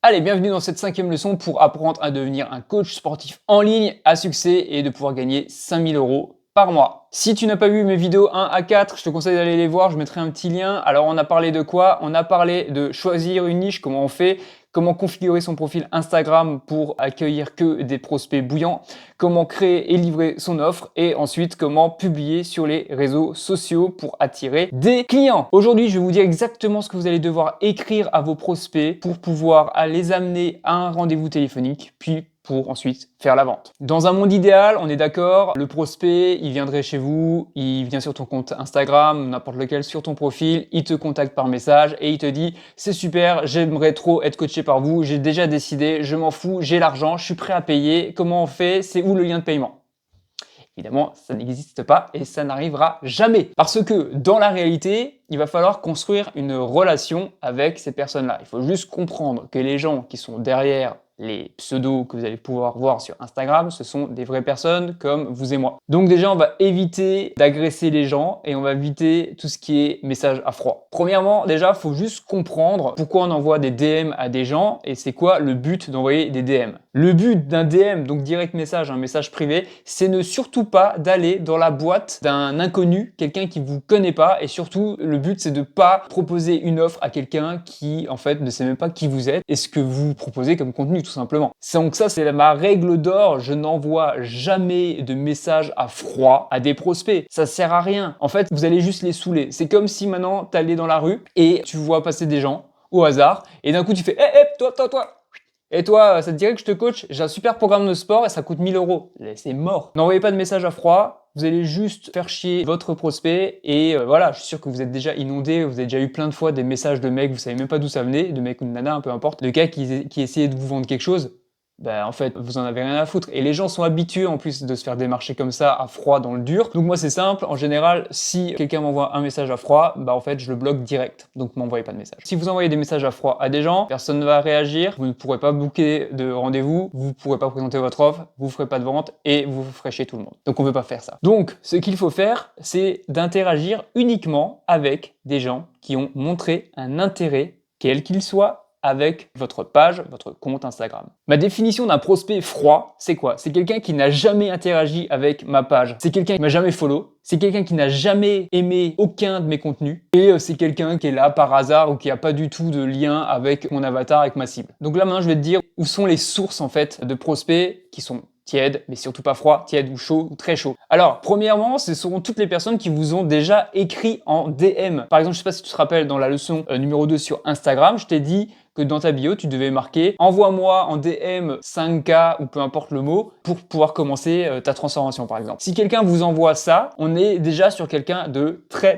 Allez, bienvenue dans cette 5e leçon pour apprendre à devenir un coach sportif en ligne à succès et de pouvoir gagner 5000 € par mois. Si tu n'as pas vu mes vidéos 1 à 4, je te conseille d'aller les voir, je mettrai un petit lien. Alors on a parlé de quoi? On a parlé de choisir une niche, comment on fait, comment configurer son profil Instagram pour accueillir que des prospects bouillants, comment créer et livrer son offre et ensuite comment publier sur les réseaux sociaux pour attirer des clients. Aujourd'hui, je vais vous dire exactement ce que vous allez devoir écrire à vos prospects pour pouvoir les amener à un rendez-vous téléphonique, puis pour ensuite faire la vente. Dans un monde idéal, on est d'accord, le prospect, il viendrait chez vous, il vient sur ton compte Instagram, n'importe lequel, sur ton profil, il te contacte par message et il te dit « C'est super, j'aimerais trop être coaché par vous, j'ai déjà décidé, je m'en fous, j'ai l'argent, je suis prêt à payer, comment on fait, c'est où le lien de paiement ?» Évidemment, ça n'existe pas et ça n'arrivera jamais. Parce que dans la réalité, il va falloir construire une relation avec ces personnes-là. Il faut juste comprendre que les gens qui sont derrière les pseudos que vous allez pouvoir voir sur Instagram, ce sont des vraies personnes comme vous et moi. Donc déjà, on va éviter d'agresser les gens et on va éviter tout ce qui est message à froid. Premièrement, déjà, il faut juste comprendre pourquoi on envoie des DM à des gens et c'est quoi le but d'envoyer des DM. Le but d'un DM, donc direct message, un message privé, c'est ne surtout pas d'aller dans la boîte d'un inconnu, quelqu'un qui vous connaît pas et surtout, le but c'est de pas proposer une offre à quelqu'un qui en fait ne sait même pas qui vous êtes et ce que vous proposez comme contenu tout simplement. Donc ça c'est ma règle d'or, je n'envoie jamais de message à froid à des prospects. Ça sert à rien. En fait, vous allez juste les saouler. C'est comme si maintenant tu allais dans la rue et tu vois passer des gens au hasard et d'un coup tu fais toi. Et toi, ça te dirait que je te coach? J'ai un super programme de sport et ça coûte 1000 €. C'est mort. N'envoyez pas de message à froid. Vous allez juste faire chier votre prospect et voilà, je suis sûr que vous êtes déjà inondé, vous avez déjà eu plein de fois des messages de mecs, vous savez même pas d'où ça venait, de mecs ou de nanas, peu importe, de gars qui essayaient de vous vendre quelque chose. Ben, en fait, vous en avez rien à foutre. Et les gens sont habitués en plus de se faire démarcher comme ça à froid dans le dur. Donc moi c'est simple, en général, si quelqu'un m'envoie un message à froid, bah en fait je le bloque direct. Donc m'envoyez pas de message. Si vous envoyez des messages à froid à des gens, personne ne va réagir, vous ne pourrez pas booker de rendez-vous, vous ne pourrez pas présenter votre offre, vous ne ferez pas de vente et vous ferez chier tout le monde. Donc on veut pas faire ça. Donc ce qu'il faut faire, c'est d'interagir uniquement avec des gens qui ont montré un intérêt, quel qu'il soit, avec votre page, votre compte Instagram. Ma définition d'un prospect froid, c'est quoi? C'est quelqu'un qui n'a jamais interagi avec ma page. C'est quelqu'un qui m'a jamais follow. C'est quelqu'un qui n'a jamais aimé aucun de mes contenus. Et c'est quelqu'un qui est là par hasard ou qui n'a pas du tout de lien avec mon avatar, avec ma cible. Donc là maintenant, je vais te dire où sont les sources en fait de prospects qui sont tiède, mais surtout pas froid, tiède ou chaud ou très chaud. Alors, premièrement, ce seront toutes les personnes qui vous ont déjà écrit en DM. Par exemple, je sais pas si tu te rappelles, dans la leçon numéro 2 sur Instagram, je t'ai dit que dans ta bio, tu devais marquer « Envoie-moi en DM 5K » ou peu importe le mot pour pouvoir commencer ta transformation, par exemple. Si quelqu'un vous envoie ça, on est déjà sur quelqu'un de très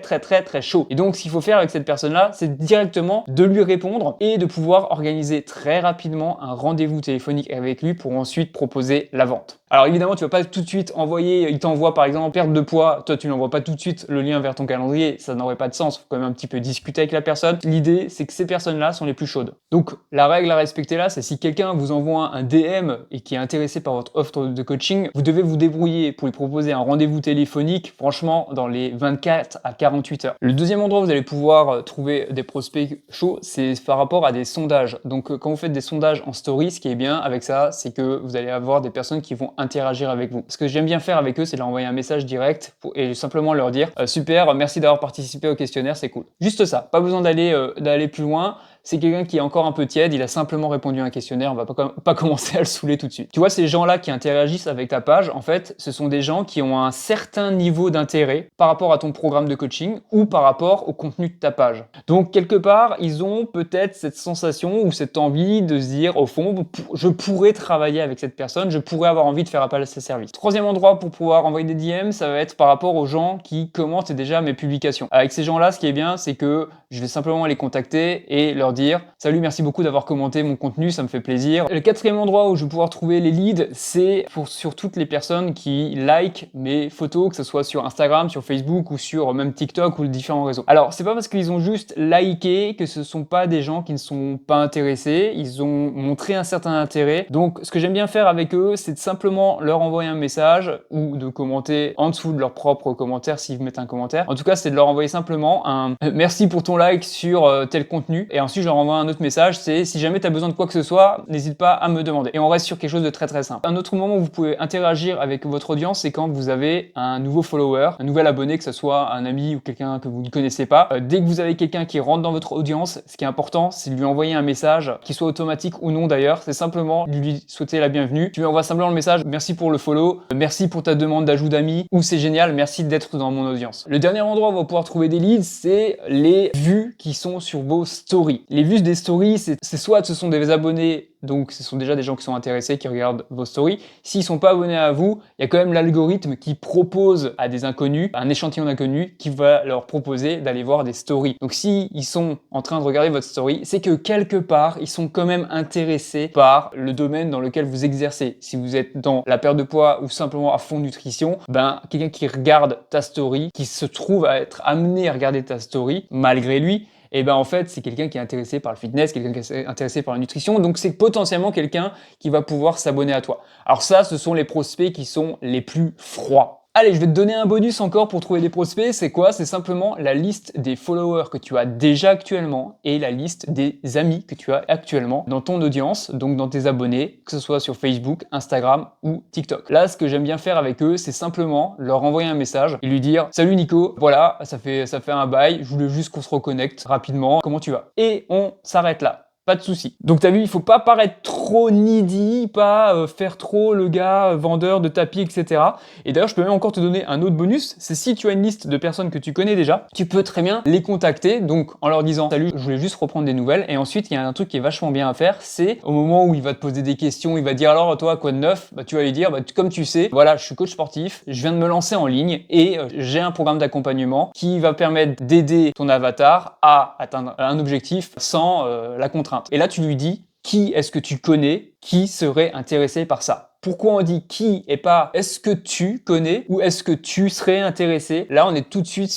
chaud. Et donc, ce qu'il faut faire avec cette personne-là, c'est directement de lui répondre et de pouvoir organiser très rapidement un rendez-vous téléphonique avec lui pour ensuite proposer la vente. Alors évidemment, tu vas pas tout de suite envoyer, il t'envoie par exemple perte de poids, toi tu n'envoies pas tout de suite le lien vers ton calendrier, ça n'aurait pas de sens, faut quand même un petit peu discuter avec la personne. L'idée, c'est que ces personnes-là sont les plus chaudes. Donc la règle à respecter là, c'est si quelqu'un vous envoie un DM et qui est intéressé par votre offre de coaching, vous devez vous débrouiller pour lui proposer un rendez-vous téléphonique, franchement, dans les 24 à 48 heures. Le deuxième endroit où vous allez pouvoir trouver des prospects chauds, c'est par rapport à des sondages. Donc quand vous faites des sondages en story, ce qui est bien avec ça, c'est que vous allez avoir des personnes qui vont interagir avec vous. Ce que j'aime bien faire avec eux, c'est leur envoyer un message direct et simplement leur dire super, merci d'avoir participé au questionnaire, c'est cool. Juste ça, pas besoin d'aller plus loin. C'est quelqu'un qui est encore un peu tiède, il a simplement répondu à un questionnaire, on va pas commencer à le saouler tout de suite. Tu vois, ces gens-là qui interagissent avec ta page, en fait, ce sont des gens qui ont un certain niveau d'intérêt par rapport à ton programme de coaching ou par rapport au contenu de ta page. Donc, quelque part, ils ont peut-être cette sensation ou cette envie de se dire, au fond, je pourrais travailler avec cette personne, je pourrais avoir envie de faire appel à ses services. Troisième endroit pour pouvoir envoyer des DM, ça va être par rapport aux gens qui commentent déjà mes publications. Avec ces gens-là, ce qui est bien, c'est que je vais simplement les contacter et leur dire « Salut, merci beaucoup d'avoir commenté mon contenu, ça me fait plaisir. » Le quatrième endroit où je vais pouvoir trouver les leads, c'est sur toutes les personnes qui like mes photos, que ce soit sur Instagram, sur Facebook ou sur même TikTok ou les différents réseaux. Alors, c'est pas parce qu'ils ont juste liké que ce sont pas des gens qui ne sont pas intéressés, ils ont montré un certain intérêt. Donc, ce que j'aime bien faire avec eux, c'est de simplement leur envoyer un message ou de commenter en dessous de leur propre commentaire s'ils mettent un commentaire. En tout cas, c'est de leur envoyer simplement un « Merci pour ton like. like sur tel contenu. Et ensuite, je leur envoie un autre message, c'est si jamais tu as besoin de quoi que ce soit, n'hésite pas à me demander. Et on reste sur quelque chose de très très simple. Un autre moment où vous pouvez interagir avec votre audience, c'est quand vous avez un nouveau follower, un nouvel abonné, que ce soit un ami ou quelqu'un que vous ne connaissez pas. Dès que vous avez quelqu'un qui rentre dans votre audience, ce qui est important, c'est de lui envoyer un message, qui soit automatique ou non d'ailleurs. C'est simplement de lui souhaiter la bienvenue. Tu lui envoies simplement le message, merci pour le follow, merci pour ta demande d'ajout d'amis, ou c'est génial, merci d'être dans mon audience. Le dernier endroit où on va pouvoir trouver des leads, c'est les vues qui sont sur vos stories. Les vues des stories, c'est soit ce sont des abonnés, donc ce sont déjà des gens qui sont intéressés, qui regardent vos stories. S'ils sont pas abonnés à vous, il y a quand même l'algorithme qui propose à des inconnus, un échantillon d'inconnus, qui va leur proposer d'aller voir des stories. Donc si ils sont en train de regarder votre story, c'est que quelque part, ils sont quand même intéressés par le domaine dans lequel vous exercez. Si vous êtes dans la perte de poids ou simplement à fond nutrition, ben quelqu'un qui regarde ta story, qui se trouve à être amené à regarder ta story, malgré lui, et ben en fait, c'est quelqu'un qui est intéressé par le fitness, quelqu'un qui est intéressé par la nutrition, donc c'est potentiellement quelqu'un qui va pouvoir s'abonner à toi. Alors ça, ce sont les prospects qui sont les plus froids. Allez, je vais te donner un bonus encore pour trouver des prospects. C'est quoi? C'est simplement la liste des followers que tu as déjà actuellement et la liste des amis que tu as actuellement dans ton audience, donc dans tes abonnés, que ce soit sur Facebook, Instagram ou TikTok. Là, ce que j'aime bien faire avec eux, c'est simplement leur envoyer un message et lui dire « Salut Nico, voilà, ça fait un bail, je voulais juste qu'on se reconnecte rapidement, comment tu vas ?» Et on s'arrête là. Pas de souci. Donc t'as vu, il faut pas paraître trop needy, pas faire trop le gars vendeur de tapis, etc. Et d'ailleurs, je peux même encore te donner un autre bonus, c'est si tu as une liste de personnes que tu connais déjà, tu peux très bien les contacter, donc en leur disant « Salut, je voulais juste reprendre des nouvelles ». Et ensuite, il y a un truc qui est vachement bien à faire, c'est au moment où il va te poser des questions, il va dire « Alors toi, quoi de neuf ?» Bah tu vas lui dire « Comme tu sais, voilà, je suis coach sportif, je viens de me lancer en ligne et j'ai un programme d'accompagnement qui va permettre d'aider ton avatar à atteindre un objectif sans la contrainte. » Et là, tu lui dis qui est-ce que tu connais qui serait intéressé par ça. Pourquoi on dit qui et pas est-ce que tu connais ou est-ce que tu serais intéressé? Là, on est tout de suite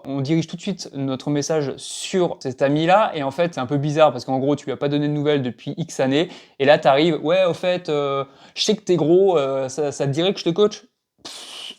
on dirige tout de suite notre message sur cet ami-là. Et en fait, c'est un peu bizarre parce qu'en gros, tu lui as pas donné de nouvelles depuis X années. Et là, tu arrives, ouais, au fait, je sais que t'es gros, ça te dirait que je te coach?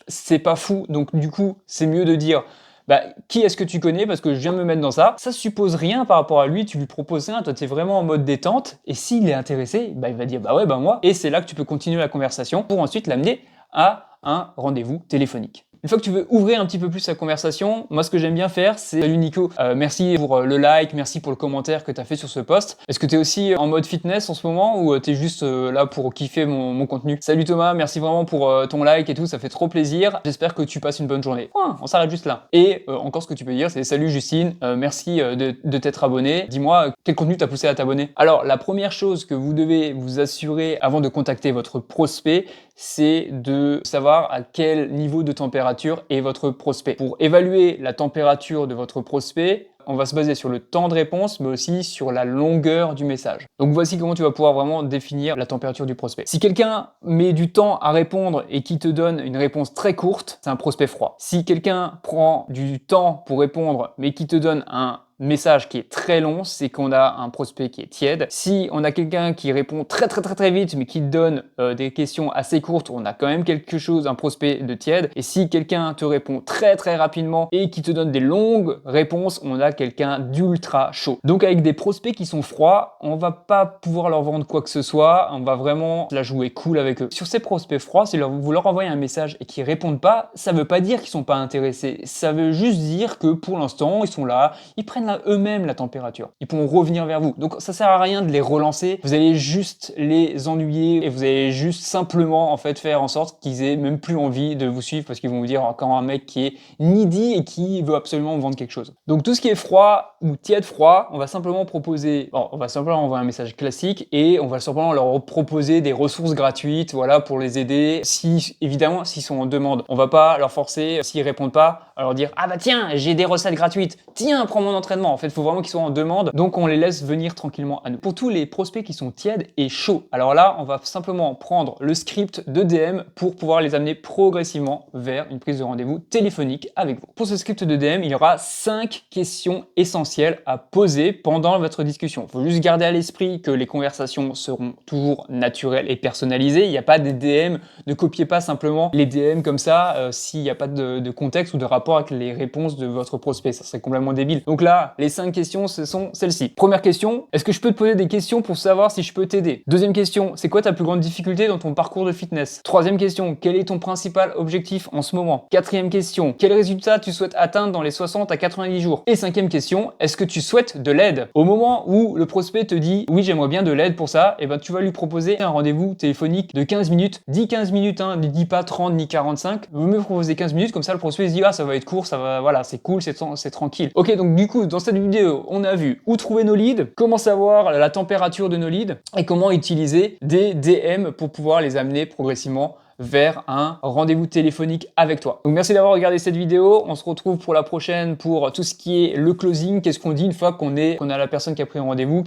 C'est pas fou. Donc, du coup, c'est mieux de dire, bah, qui est-ce que tu connais parce que je viens de me mettre dans ça. Ça suppose rien par rapport à lui, tu lui proposes rien, toi tu es vraiment en mode détente et s'il est intéressé, bah, il va dire bah ouais bah moi et c'est là que tu peux continuer la conversation pour ensuite l'amener à un rendez-vous téléphonique. Une fois que tu veux ouvrir un petit peu plus la conversation, moi ce que j'aime bien faire c'est « Salut Nico, merci pour le like, merci pour le commentaire que tu as fait sur ce post. Est-ce que tu es aussi en mode fitness en ce moment ou tu es juste là pour kiffer mon contenu? Salut Thomas, merci vraiment pour ton like et tout, ça fait trop plaisir. J'espère que tu passes une bonne journée. » On s'arrête juste là. Et encore ce que tu peux dire c'est « Salut Justine, merci de t'être abonné. Dis-moi quel contenu t'a poussé à t'abonner? » Alors la première chose que vous devez vous assurer avant de contacter votre prospect, c'est de savoir à quel niveau de température est votre prospect. Pour évaluer la température de votre prospect, on va se baser sur le temps de réponse, mais aussi sur la longueur du message. Donc voici comment tu vas pouvoir vraiment définir la température du prospect. Si quelqu'un met du temps à répondre et qui te donne une réponse très courte, c'est un prospect froid. Si quelqu'un prend du temps pour répondre, mais qui te donne un message qui est très long, c'est qu'on a un prospect qui est tiède. Si on a quelqu'un qui répond très vite, mais qui donne des questions assez courtes, on a quand même quelque chose, un prospect de tiède. Et si quelqu'un te répond très rapidement et qui te donne des longues réponses, on a quelqu'un d'ultra chaud. Donc avec des prospects qui sont froids, on va pas pouvoir leur vendre quoi que ce soit, on va vraiment la jouer cool avec eux. Sur ces prospects froids, si vous leur envoyez un message et qu'ils répondent pas, ça veut pas dire qu'ils sont pas intéressés. Ça veut juste dire que pour l'instant, ils sont là, ils prennent eux-mêmes la température. Ils pourront revenir vers vous. Donc ça sert à rien de les relancer. Vous allez juste les ennuyer et vous allez juste simplement en fait faire en sorte qu'ils aient même plus envie de vous suivre parce qu'ils vont vous dire encore un mec qui est needy et qui veut absolument vous vendre quelque chose. Donc tout ce qui est froid ou tiède froid, on va simplement proposer, on va simplement envoyer un message classique et on va simplement leur proposer des ressources gratuites, voilà, pour les aider. Si évidemment s'ils sont en demande, on va pas leur forcer. S'ils répondent pas, à leur dire ah bah tiens j'ai des recettes gratuites, tiens prends mon entraînement. En fait, il faut vraiment qu'ils soient en demande, donc on les laisse venir tranquillement à nous. Pour tous les prospects qui sont tièdes et chauds, alors là, on va simplement prendre le script de DM pour pouvoir les amener progressivement vers une prise de rendez-vous téléphonique avec vous. Pour ce script de DM, il y aura 5 questions essentielles à poser pendant votre discussion. Il faut juste garder à l'esprit que les conversations seront toujours naturelles et personnalisées. Il n'y a pas des DM, ne copiez pas simplement les DM comme ça s'il n'y a pas de contexte ou de rapport avec les réponses de votre prospect. Ça serait complètement débile. Donc là, Voilà, les 5 questions, ce sont celles-ci. Première question, est-ce que je peux te poser des questions pour savoir si je peux t'aider? Deuxième question, c'est quoi ta plus grande difficulté dans ton parcours de fitness? Troisième question, quel est ton principal objectif en ce moment? Quatrième question, quel résultat tu souhaites atteindre dans les 60 à 90 jours? Et cinquième question, est-ce que tu souhaites de l'aide? Au moment où le prospect te dit oui, j'aimerais bien de l'aide pour ça, et ben tu vas lui proposer un rendez-vous téléphonique de 15 minutes. Dis 15 minutes, hein, ne dis pas 30 ni 45. Vous me proposez 15 minutes, comme ça le prospect se dit ah, ça va être court, ça va, voilà, c'est cool, c'est tranquille. Ok, donc du coup, dans cette vidéo, on a vu où trouver nos leads, comment savoir la température de nos leads et comment utiliser des DM pour pouvoir les amener progressivement vers un rendez-vous téléphonique avec toi. Donc merci d'avoir regardé cette vidéo. On se retrouve pour la prochaine pour tout ce qui est le closing. Qu'est-ce qu'on dit une fois qu'on a la personne qui a pris un rendez-vous?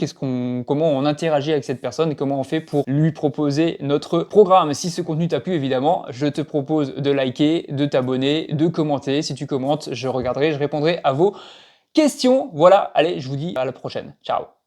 Comment on interagit avec cette personne et comment on fait pour lui proposer notre programme. Si ce contenu t'a plu, évidemment, je te propose de liker, de t'abonner, de commenter. Si tu commentes, je regarderai, je répondrai à vos questions. Voilà, allez, je vous dis à la prochaine. Ciao.